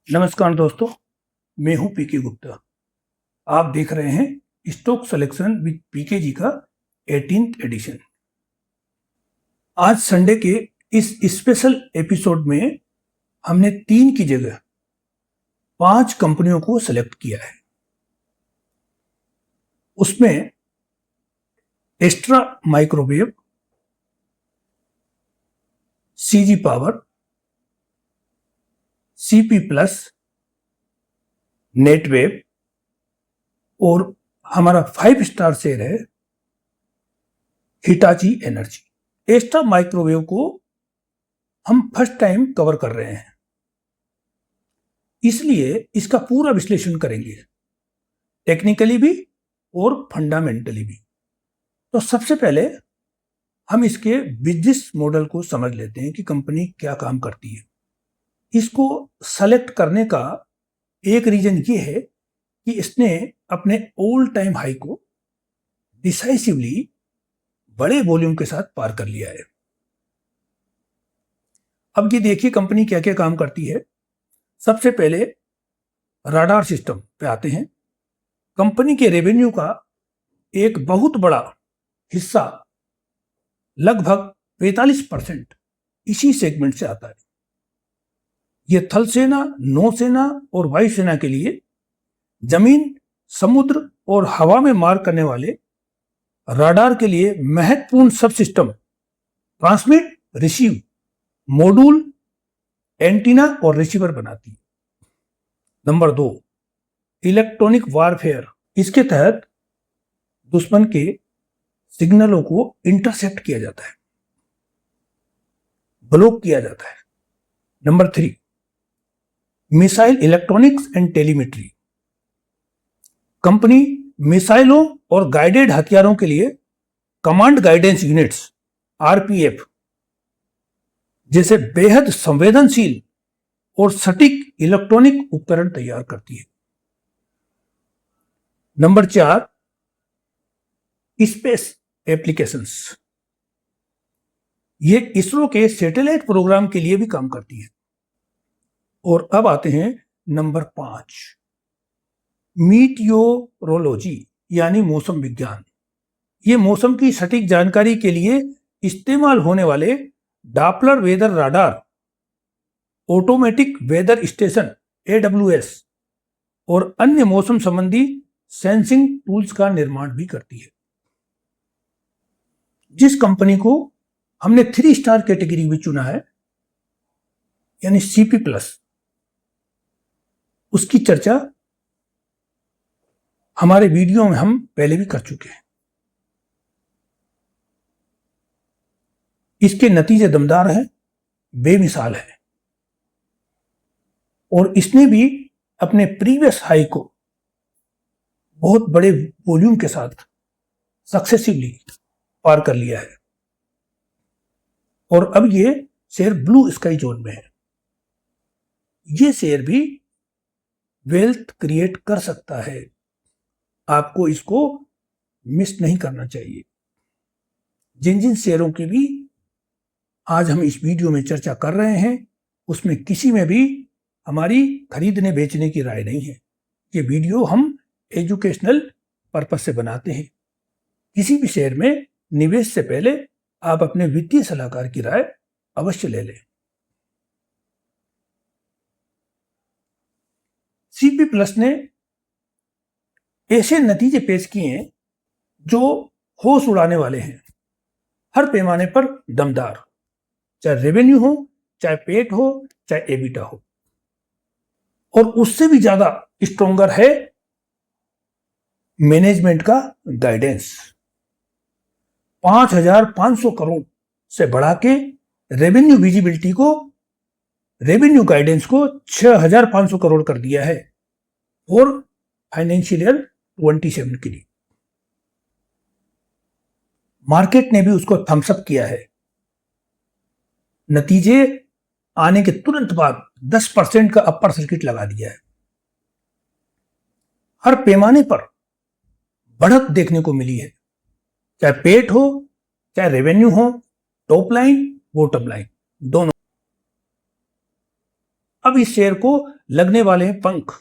नमस्कार दोस्तों, मैं हूं पीके गुप्ता। आप देख रहे हैं स्टॉक सिलेक्शन विद पीके जी का 18th एडिशन। आज संडे के इस स्पेशल एपिसोड में हमने 3 की जगह 5 कंपनियों को सेलेक्ट किया है। उसमें एस्ट्रा माइक्रोवेव, सीजी पावर, सीपी प्लस, नेटवेव और हमारा 5 स्टार शेयर है हिटाची एनर्जी। एस्ट्रा माइक्रोवेव को हम फर्स्ट टाइम कवर कर रहे हैं, इसलिए इसका पूरा विश्लेषण करेंगे, टेक्निकली भी और फंडामेंटली भी। तो सबसे पहले हम इसके बिजनेस मॉडल को समझ लेते हैं कि कंपनी क्या काम करती है। इसको सेलेक्ट करने का एक रीजन ये है कि इसने अपने ऑल टाइम हाई को डिसाइसिवली बड़े वॉल्यूम के साथ पार कर लिया है। अब ये देखिए कंपनी क्या क्या काम करती है। सबसे पहले राडार सिस्टम पे आते हैं। कंपनी के रेवेन्यू का एक बहुत बड़ा हिस्सा, लगभग 45% इसी सेगमेंट से आता है। यह थल सेना, नौसेना और वायुसेना के लिए जमीन, समुद्र और हवा में मार करने वाले राडार के लिए महत्वपूर्ण सब system, transmit, receive, module, antenna और रिसीवर बनाती है। Number 2, electronic warfare. इसके तहत दुश्मन के सिग्नलों को इंटरसेप्ट किया जाता है, ब्लॉक किया जाता है। Number 3, missile electronics and telemetry. Company मिसाइलों और गाइडेड हथियारों के लिए कमांड गाइडेंस यूनिट्स, आरपीएफ जैसे बेहद संवेदनशील और सटीक इलेक्ट्रॉनिक उपकरण तैयार करती है। Number 4, space applications. ये इसरो के सैटेलाइट प्रोग्राम के लिए भी काम करती है। और अब आते हैं नंबर 5, मीटियोरोलॉजी यानी मौसम विज्ञान। ये मौसम की सटीक जानकारी के लिए इस्तेमाल होने वाले Doppler weather radar, automatic weather station AWS और अन्य मौसम संबंधी सेंसिंग टूल्स का निर्माण भी करती है। जिस कंपनी को हमने 3 स्टार कैटेगरी में चुना है, यानी सीपी प्लस, उसकी चर्चा हमारे वीडियो में हम पहले भी कर चुके हैं। इसके नतीजे दमदार हैं, बेमिसाल है और इसने भी अपने प्रीवियस हाई को बहुत बड़े वॉल्यूम के साथ सक्सेसिवली पार कर लिया है और अब ये शेयर ब्लू स्काई जोन में है। ये शेयर भी वेल्थ क्रिएट कर सकता है, आपको इसको मिस नहीं करना चाहिए। जिन जिन शेयरों की भी आज हम इस वीडियो में चर्चा कर रहे हैं, उसमें किसी में भी हमारी खरीदने बेचने की राय नहीं है। ये वीडियो हम एजुकेशनल पर्पस से बनाते हैं। किसी भी शेयर में निवेश से पहले आप अपने वित्तीय सलाहकार की राय अवश्य ले लें। सीपी प्लस ने ऐसे नतीजे पेश किए हैं जो होश उड़ाने वाले हैं, हर पैमाने पर दमदार, चाहे रेवेन्यू हो, चाहे पेट हो, चाहे एबिटा हो। और उससे भी ज्यादा स्ट्रोंगर है मैनेजमेंट का गाइडेंस। 5,500 करोड़ से बढ़ा के रेवेन्यू विजिबिलिटी को, रेवेन्यू गाइडेंस को 6,500 करोड़ कर दिया है और फाइनेंशियल ईयर 27 के लिए। मार्केट ने भी उसको थम्स अप किया है। नतीजे आने के तुरंत बाद 10% का अपर सर्किट लगा दिया है। हर पैमाने पर बढ़त देखने को मिली है, चाहे पेट हो, चाहे रेवेन्यू हो, टॉप लाइन, बॉटम लाइन, दोनों। अब इस शेयर को लगने वाले हैं पंख।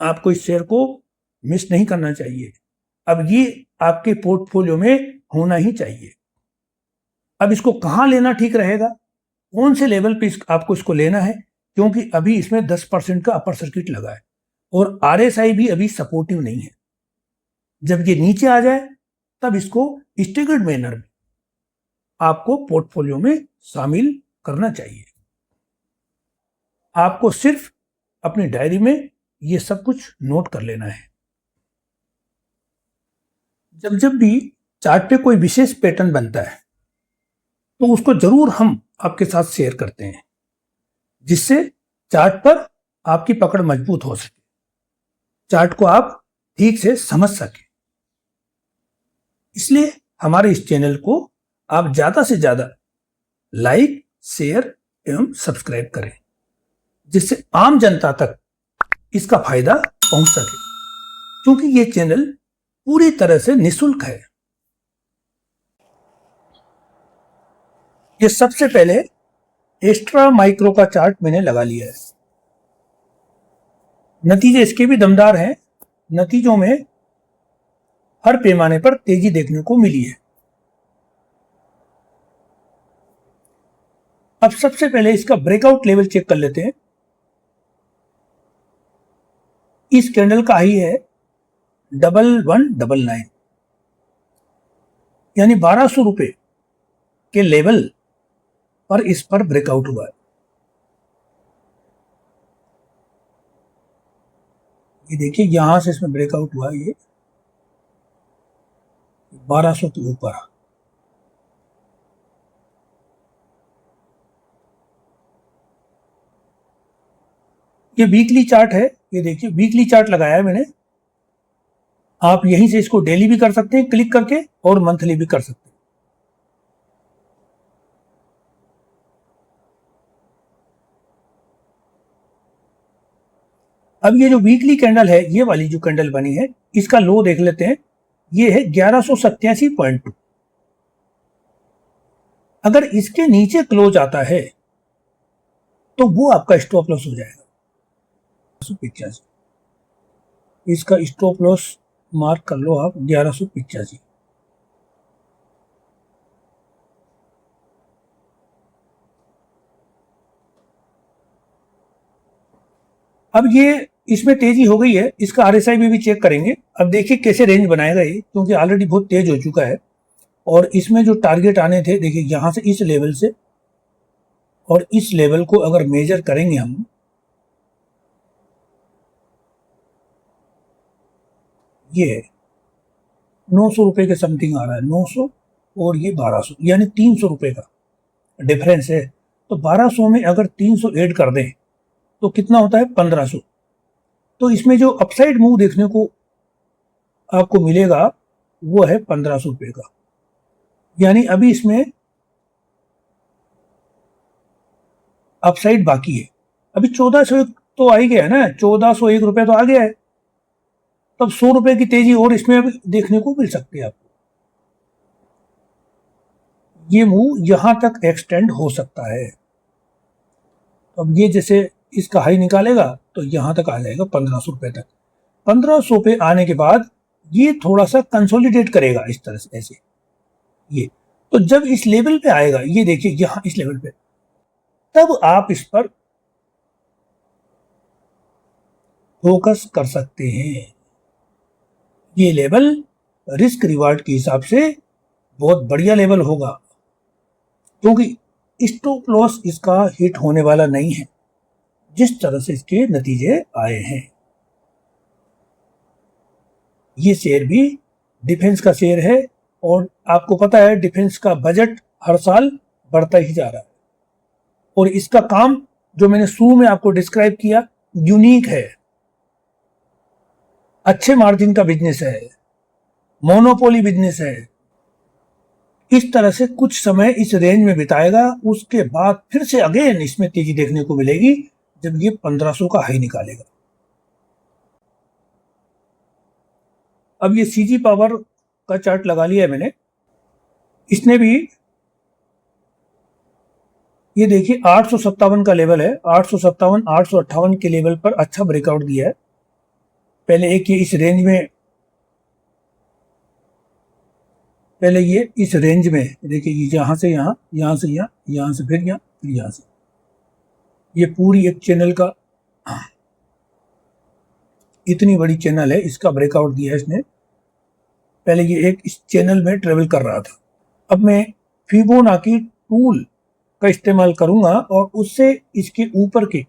आपको इस शेयर को मिस नहीं करना चाहिए। अब ये आपके पोर्टफोलियो में होना ही चाहिए। अब इसको कहाँ लेना ठीक रहेगा, कौन से लेवल पे आपको इसको लेना है, क्योंकि अभी इसमें 10% का अपर सर्किट लगा है और RSI भी अभी सपोर्टिव नहीं है। जब ये नीचे आ जाए तब इसको स्टेगर्ड मैनर में आपको पोर्टफोलियो में शामिल करना चाहिए। आपको सिर्फ अपनी डायरी में ये सब कुछ नोट कर लेना है। जब जब भी चार्ट पे कोई विशेष पैटर्न बनता है तो उसको जरूर हम आपके साथ शेयर करते हैं, जिससे चार्ट पर आपकी पकड़ मजबूत हो सके, चार्ट को आप ठीक से समझ सके। इसलिए हमारे इस चैनल को आप ज्यादा से ज्यादा लाइक, शेयर एवं सब्सक्राइब करें, जिससे आम जनता तक इसका फायदा पहुंच सके, क्योंकि ये चैनल पूरी तरह से निःशुल्क है। ये सबसे पहले एक्स्ट्रा माइक्रो का चार्ट मैंने लगा लिया है। नतीजे इसके भी दमदार हैं। नतीजों में हर पैमाने पर तेजी देखने को मिली है। अब सबसे पहले इसका ब्रेकआउट लेवल चेक कर लेते हैं। इस कैंडल का हाई है 1199, यानी 1200 रुपए के लेवल पर इस पर ब्रेकआउट हुआ है। ये देखिए यहां से इसमें ब्रेकआउट हुआ, ये 1200 के ऊपर। ये वीकली चार्ट है। ये देखिए वीकली चार्ट लगाया है मैंने। आप यहीं से इसको डेली भी कर सकते हैं क्लिक करके और मंथली भी कर सकते हैं। अब ये जो वीकली कैंडल है, ये वाली जो कैंडल बनी है, इसका लो देख लेते हैं। ये है 1187.2। अगर इसके नीचे क्लोज आता है तो वो आपका स्टॉप लॉस हो जाएगा। 1185 इसका स्टॉप लॉस मार्क कर लो आप, 1185। अब ये इसमें तेजी हो गई है, इसका RSI में भी चेक करेंगे। अब देखिए कैसे रेंज बनाएगा ये, क्योंकि ऑलरेडी बहुत तेज हो चुका है। और इसमें जो टारगेट आने थे, देखिए यहां से इस लेवल से और इस लेवल को अगर मेजर करेंगे हम, ये 900 रुपए के समथिंग आ रहा है, 900 और ये 1200, यानी 300 रुपए का डिफरेंस है। तो 1200 में अगर 300 ऐड कर दें तो कितना होता है, 1500। तो इसमें जो अपसाइड मूव देखने को आपको मिलेगा वो है 1500 रुपए का, यानी अभी इसमें अपसाइड बाकी है। अभी 1401 तो आ ही गया ना, 1401 रुपए तो आ गया है। तब 100 रुपए की तेजी और इसमें अभी देखने को मिल सकती है आपको। ये मूव यहां तक एक्सटेंड हो सकता है। अब ये जैसे इसका हाई निकालेगा तो यहां तक आ जाएगा 1500 रुपए तक। 1500 पे आने के बाद ये थोड़ा सा कंसोलिडेट करेगा इस तरह से, ऐसे ये। तो जब इस लेवल पे आएगा, ये देखिए यहां इस लेवल पे, तब आप इस पर फोकस कर सकते हैं। ये लेवल रिस्क रिवार्ड के हिसाब से बहुत बढ़िया लेवल होगा, क्योंकि स्टॉप लॉस इसका हिट होने वाला नहीं है जिस तरह से इसके नतीजे आए हैं। ये शेयर भी डिफेंस का शेयर है और आपको पता है डिफेंस का बजट हर साल बढ़ता ही जा रहा है। और इसका काम जो मैंने शुरू में आपको डिस्क्राइब किया, यूनिक है, अच्छे मार्जिन का बिजनेस है, मोनोपोली बिजनेस है। इस तरह से कुछ समय इस रेंज में बिताएगा, उसके बाद फिर से अगेन इसमें तेजी देखने को मिलेगी जब ये 1500 का हाई निकालेगा। अब ये CG पावर का चार्ट लगा लिया है मैंने। इसने भी ये देखिए 857 का लेवल है, 857 858 के लेवल पर अच्छा ब्रेकआउट दिया है। पहले एक ये इस रेंज में, पहले ये इस रेंज में देखिए, ये यहां से यहां, यहां से यहां, यहां से फिर यहां से, ये पूरी एक चैनल का, इतनी बड़ी चैनल है, इसका ब्रेकआउट दिया है इसने। पहले ये एक इस चैनल में ट्रेवल कर रहा था। अब मैं फिबोनाची टूल का इस्तेमाल करूंगा और उससे इसके ऊपर के,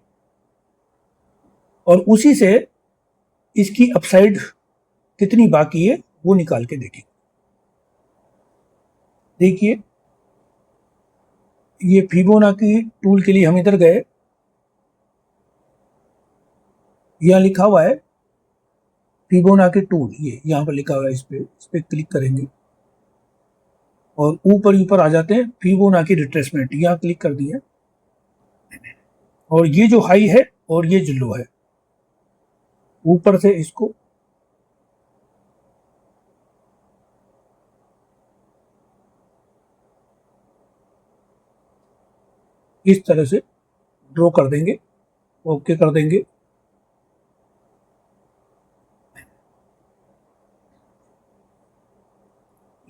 और उसी से इसकी अपसाइड कितनी बाकी है वो निकाल के देखें। देखिए ये फिबोनाची टूल के लिए हम इधर गए, यहां लिखा हुआ है फिबोनाची टूल, ये यहां पर लिखा हुआ है, इस पे क्लिक करेंगे और ऊपर आ जाते हैं फिबोनाची रिट्रेसमेंट, यहां क्लिक कर दिया और ये जो हाई है और ये जो लो है, ऊपर से इसको इस तरह से ड्रॉ कर देंगे, ओके कर देंगे।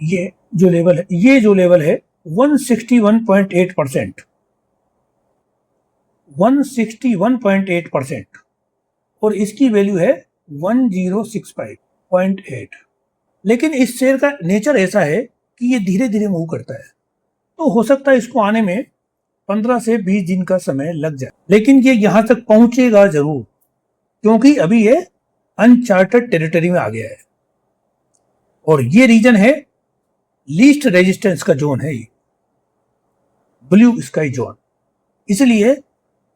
ये जो लेवल है, ये जो लेवल है 161.8%, 161.8%, और इसकी वैल्यू है 1065.8। लेकिन इस शेयर का नेचर ऐसा है कि ये धीरे धीरे मूव करता है, तो हो सकता है इसको आने में 15 से 20 दिन का समय लग जाए, लेकिन ये यहां तक पहुंचेगा जरूर, क्योंकि अभी ये अनचार्टेड टेरिटरी में आ गया है और ये रीजन है लीस्ट रेजिस्टेंस का जोन है, ये ब्लू स्काई जोन। इसलिए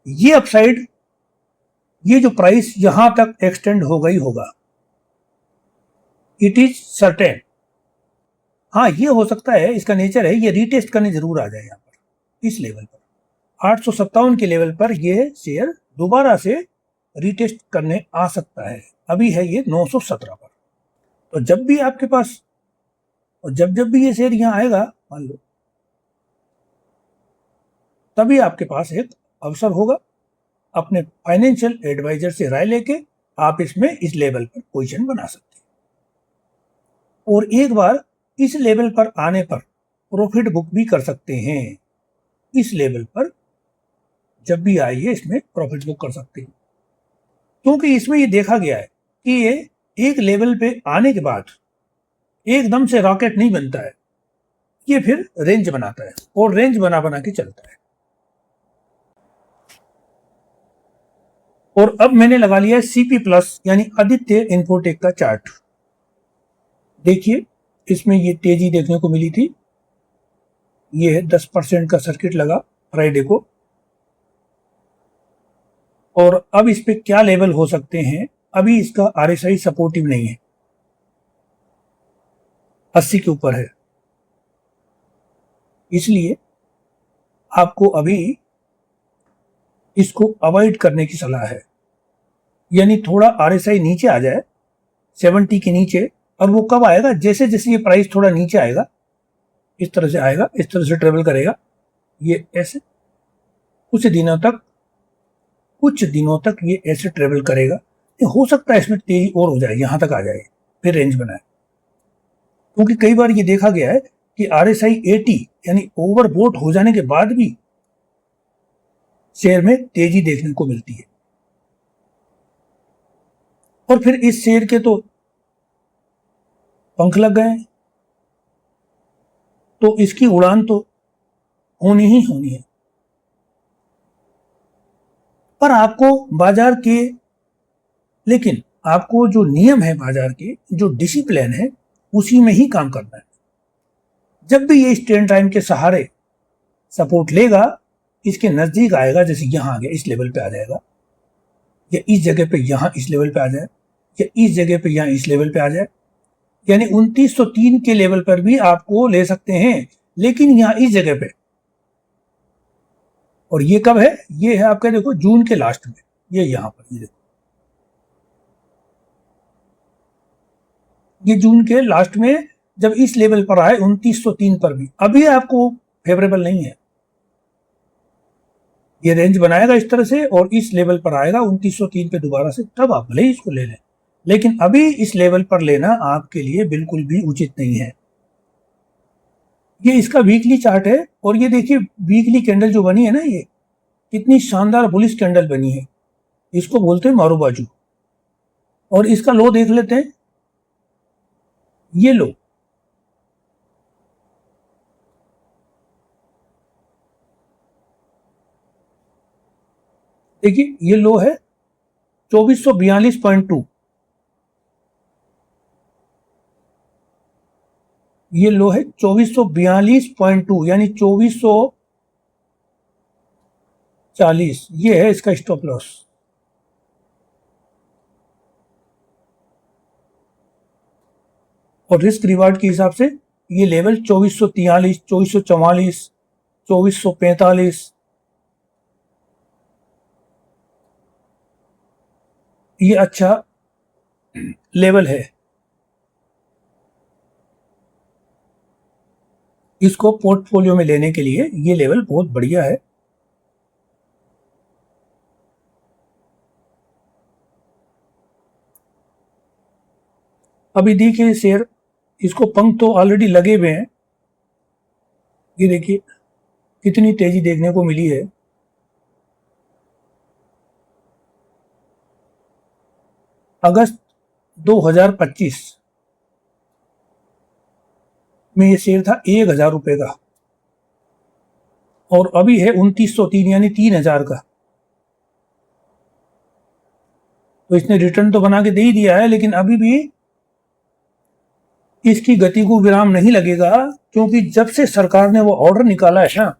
ये अपसाइड, ये जो प्राइस यहां तक एक्सटेंड हो गई होगा, इट इज सर्टेन। हाँ, ये हो सकता है, इसका नेचर है, ये रीटेस्ट करने जरूर आ जाए यहां पर, इस लेवल पर 857 के लेवल पर ये शेयर दोबारा से रीटेस्ट करने आ सकता है। अभी है ये 917 पर। तो जब भी आपके पास, और जब भी ये शेयर यहां आएगा मान लो, तभी आपके पास एक अवसर होगा, अपने फाइनेंशियल एडवाइजर से राय लेके आप इसमें इस लेवल पर पोजीशन बना सकते हैं, और एक बार इस लेवल पर आने पर प्रॉफिट बुक भी कर सकते हैं। इस लेवल पर जब भी आइए इसमें प्रॉफिट बुक कर सकते हैं, क्योंकि इसमें ये देखा गया है कि ये एक लेवल पे आने के बाद एकदम से रॉकेट नहीं बनता है, ये फिर रेंज बनाता है और रेंज बना के चलता है। और अब मैंने लगा लिया है सीपी प्लस यानी आदित्य इन्फोटेक का चार्ट। देखिए इसमें ये तेजी देखने को मिली थी, ये है 10% का सर्किट लगा फ्राइडे को, और अब इस पे क्या लेवल हो सकते हैं, अभी इसका आरएसआई सपोर्टिव नहीं है, 80 के ऊपर है, इसलिए आपको अभी इसको अवॉइड करने की सलाह है। यानी थोड़ा आरएसआई नीचे आ जाए 70 के नीचे, और वो कब आएगा, जैसे जैसे ये प्राइस थोड़ा नीचे आएगा, इस तरह से आएगा, इस तरह से ट्रेवल करेगा, ये ऐसे कुछ दिनों तक ये ऐसे ट्रेवल करेगा। हो सकता है इसमें तेजी और हो जाए, यहां तक आ जाए, फिर रेंज बनाए, क्योंकि कई बार ये देखा गया है कि आरएसआई 80 यानी ओवरबोट हो जाने के बाद भी शेयर में तेजी देखने को मिलती है, और फिर इस शेयर के तो पंख लग गए, तो इसकी उड़ान तो होनी ही होनी है। पर आपको बाजार के, लेकिन आपको जो नियम है बाजार के, जो डिसिप्लिन है, उसी में ही काम करना है। जब भी ये ट्रेंड लाइन के सहारे सपोर्ट लेगा, इसके नजदीक आएगा, जैसे यहां आ गया, इस लेवल पे आ जाएगा, या इस जगह पे यहां इस लेवल पे आ जाए, या इस जगह पे यहां इस लेवल पे आ जाए, यानी 2903 के लेवल पर भी आपको ले सकते हैं, लेकिन यहां इस जगह पे। और ये कब है, ये है आपका देखो जून के लास्ट में, ये यहां पर, ये देखो ये जून के लास्ट में जब इस लेवल पर आए 2903 पर भी, अभी आपको फेवरेबल नहीं है, ये रेंज बनाएगा इस तरह से और इस लेवल पर आएगा 2903 पे दोबारा से, तब आप भले ही इसको ले लें, लेकिन अभी इस लेवल पर लेना आपके लिए बिल्कुल भी उचित नहीं है। ये इसका वीकली चार्ट है और ये देखिए वीकली कैंडल जो बनी है ना, ये कितनी शानदार बुलिश कैंडल बनी है, इसको बोलते हैं मारू बाजू। और इसका लो देख लेते हैं, ये लो देखिए, ये लो है 2442.2, ये लो है 2442.2 यानी 2440, ये है इसका स्टॉप लॉस। और रिस्क रिवार्ड के हिसाब से ये लेवल 2443, 2444, 2445, ये अच्छा लेवल है। इसको पोर्टफोलियो में लेने के लिए ये लेवल बहुत बढ़िया है। अभी देखिए शेयर, इसको पंख तो ऑलरेडी लगे हुए हैं, ये देखिए कितनी तेजी देखने को मिली है। अगस्त 2025 में ये शेयर था 1000 रुपए का और अभी है 2903 यानी 3000 का। तो इसने रिटर्न तो बना के दे ही दिया है, लेकिन अभी भी इसकी गति को विराम नहीं लगेगा, क्योंकि जब से सरकार ने वो ऑर्डर निकाला है ना,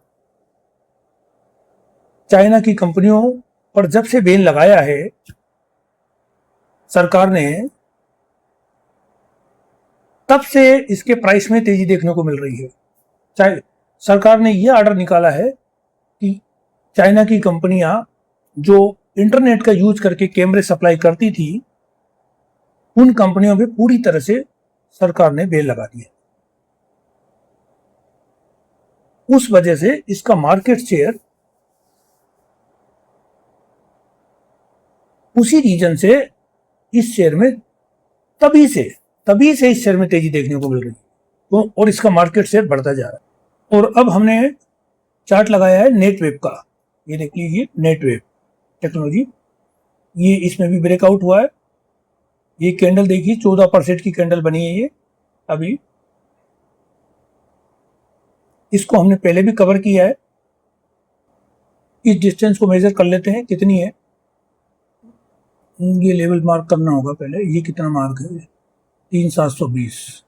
चाइना की कंपनियों पर जब से बैन लगाया है सरकार ने, तब से इसके प्राइस में तेजी देखने को मिल रही है। चाहे सरकार ने यह ऑर्डर निकाला है कि चाइना की कंपनियां जो इंटरनेट का यूज करके कैमरे सप्लाई करती थी, उन कंपनियों पे पूरी तरह से सरकार ने बैन लगा दिया। उस वजह से इसका मार्केट शेयर उसी रीजन से इस शेयर में तभी से इस शेयर में तेजी देखने को मिल रही है, तो और इसका मार्केट शेयर बढ़ता जा रहा है। और अब हमने चार्ट लगाया है नेटवेव का, ये देख लीजिए नेटवेव टेक्नोलॉजी, ये इसमें भी ब्रेकआउट हुआ है। ये कैंडल देखिए 14% की कैंडल बनी है ये। अभी इसको हमने पहले भी कवर किया है। इस डिस्टेंस को मेजर कर लेते हैं कितनी है। ये लेवल मार्क करना होगा पहले, ये कितना मार्क है, 3720,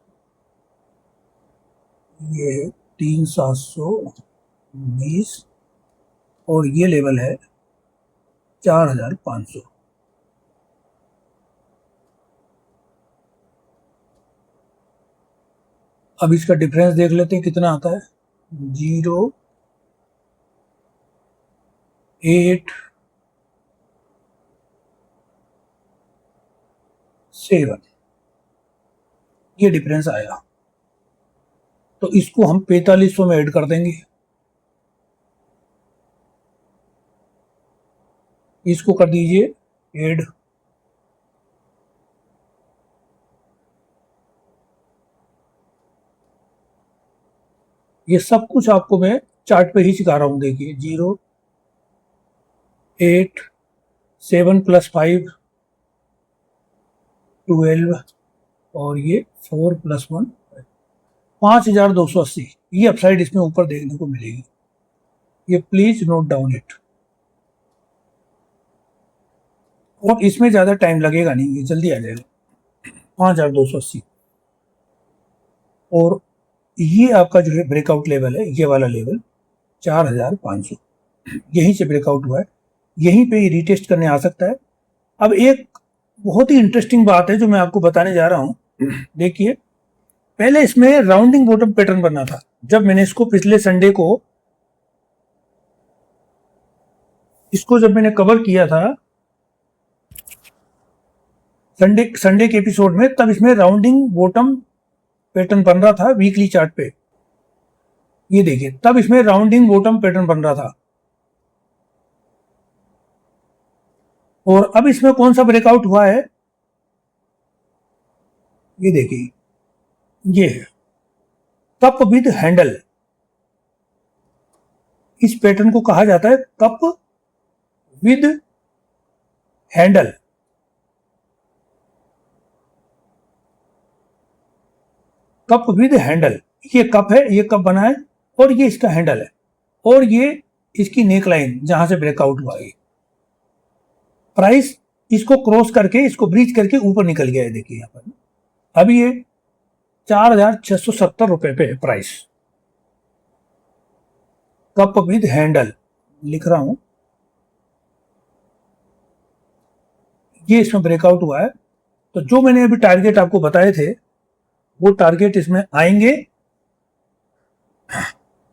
ये 3720 और ये लेवल है 4500। अब इसका डिफरेंस देख लेते हैं कितना आता है, 0.87, ये डिफरेंस आया। तो इसको हम 4500 में ऐड कर देंगे, इसको कर दीजिए ऐड। ये सब कुछ आपको मैं चार्ट पे ही सिखा रहा हूं। देखिए 0.87 + 5 12 और ये 4 + 1 5280, ये अपसाइड इसमें ऊपर देखने को मिलेगी। ये प्लीज नोट डाउन इट। और इसमें ज्यादा टाइम लगेगा नहीं, ये जल्दी आ जाएगा 5280। और ये आपका जो है ब्रेकआउट लेवल है, ये वाला लेवल 4500, यहीं से ब्रेकआउट हुआ है, यहीं पे ये रिटेस्ट करने आ सकता है। अब एक बहुत ही इंटरेस्टिंग बात है जो मैं आपको बताने जा रहा हूं। देखिए पहले इसमें राउंडिंग बॉटम पैटर्न बना था। जब मैंने इसको पिछले संडे को जब मैंने कवर किया था संडे के एपिसोड में, तब इसमें राउंडिंग बॉटम पैटर्न बन रहा था वीकली चार्ट पे। ये देखिए तब इसमें राउंडिंग बॉटम पैटर्न बन रहा था। और अब इसमें कौन सा ब्रेकआउट हुआ है, ये देखिए, ये है कप विद हैंडल। इस पैटर्न को कहा जाता है cup with handle. Cup with handle, ये कप है, ये कप बना है और ये इसका हैंडल है और ये इसकी नेक लाइन जहां से ब्रेकआउट हुआ है। प्राइस इसको क्रॉस करके, इसको ब्रीच करके ऊपर निकल गया है, देखिए यहां पर। अभी ये 4,670 रुपए पे है प्राइस। कप विद हैंडल लिख रहा हूं, ये इसमें ब्रेकआउट हुआ है। तो जो मैंने अभी टारगेट आपको बताए थे वो टारगेट इसमें आएंगे।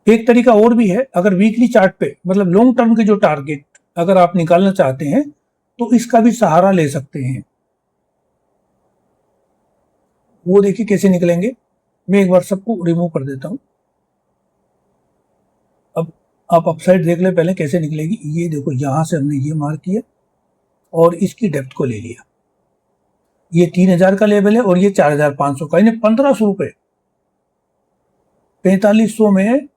एक तरीका और भी है, अगर वीकली चार्ट पे मतलब लॉन्ग टर्म के जो टारगेट अगर आप निकालना चाहते हैं तो इसका भी सहारा ले सकते हैं। वो देखिए कैसे निकलेंगे। मैं एक बार सबको रिमूव कर देता हूं। अब आप अपसाइड देख ले पहले कैसे निकलेगी। ये देखो, यहां से हमने ये मार्क किया और इसकी डेप्थ को ले लिया। ये 3,000 का लेवल है और ये 4,500 का, यानी 1,500 रुपए। 4500 में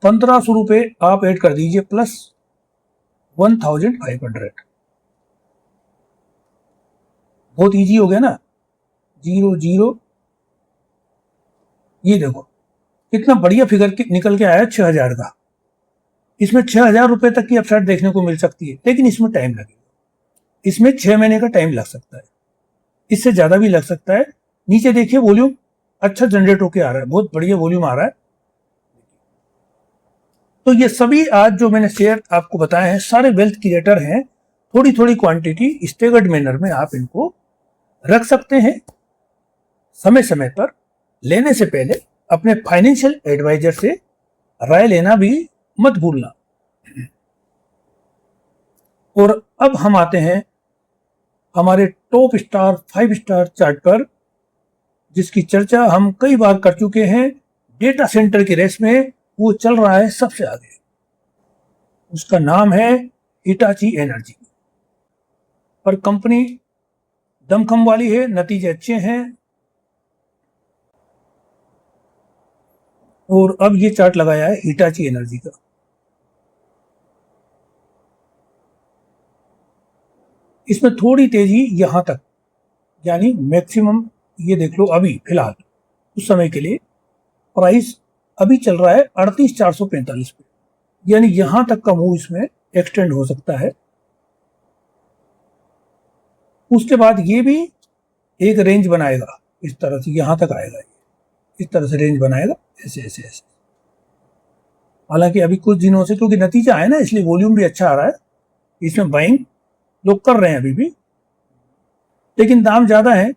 1,500 रुपए आप ऐड कर दीजिए प्लस 1,500। बहुत इजी हो गया ना। 0 0, ये देखो कितना बढ़िया फिगर निकल के आया 6,000 का। इसमें 6,000 रुपए तक की अपसाइड देखने को मिल सकती है, लेकिन इसमें टाइम लगेगा। इसमें 6 महीने का टाइम लग सकता है, इससे ज्यादा भी लग सकता है। नीचे देखिए वॉल्यूम अच्छा जनरेट होके आ रहा है, बहुत बढ़िया वॉल्यूम आ रहा है। तो ये सभी आज जो मैंने शेयर आपको बताए हैं सारे वेल्थ क्रिएटर हैं। थोड़ी थोड़ी क्वांटिटी स्टेगर्ड मैनर में आप इनको रख सकते हैं। समय समय पर लेने से पहले अपने फाइनेंशियल एडवाइजर से राय लेना भी मत भूलना। और अब हम आते हैं हमारे टॉप स्टार 5 स्टार चार्ट पर, जिसकी चर्चा हम कई बार कर चुके हैं। डेटा सेंटर की रेस में वो चल रहा है सबसे आगे। उसका नाम है हिटाची एनर्जी। पर कंपनी दमखम वाली है, नतीजे अच्छे हैं। और अब ये चार्ट लगाया है हिटाची एनर्जी का। इसमें थोड़ी तेजी यहां तक, यानी मैक्सिमम ये देख लो। अभी फिलहाल उस समय के लिए प्राइस अभी चल रहा है 38,445 पे, यानी यहां तक का मूव इसमें एक्सटेंड हो सकता है। उसके बाद ये भी एक रेंज बनाएगा, इस तरह से यहां तक आएगा, इस तरह से रेंज बनाएगा, ऐसे ऐसे ऐसे। हालांकि अभी कुछ दिनों से क्योंकि नतीजा है ना, इसलिए वॉल्यूम भी अच्छा आ रहा है, इसमें बाइंग लोग कर रहे हैं अभी भी, लेकिन दाम ज्यादा है।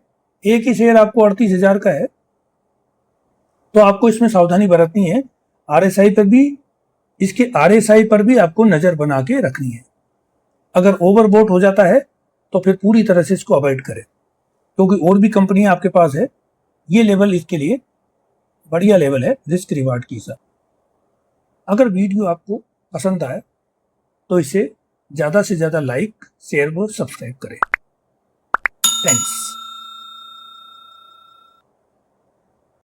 एक ही शेयर आपको 38,000 का है, तो आपको इसमें सावधानी बरतनी है। आरएसआई पर भी, इसके आरएसआई पर भी आपको नजर बना के रखनी है। अगर ओवरबोट हो जाता है तो फिर पूरी तरह से इसको अवॉइड करें, क्योंकि और भी कंपनियां आपके पास है। ये लेवल इसके लिए बढ़िया लेवल है रिस्क रिवार्ड की हिसाब। अगर वीडियो आपको पसंद आए तो इसे ज्यादा से ज्यादा लाइक, शेयर व सब्सक्राइब करें। थैंक्स।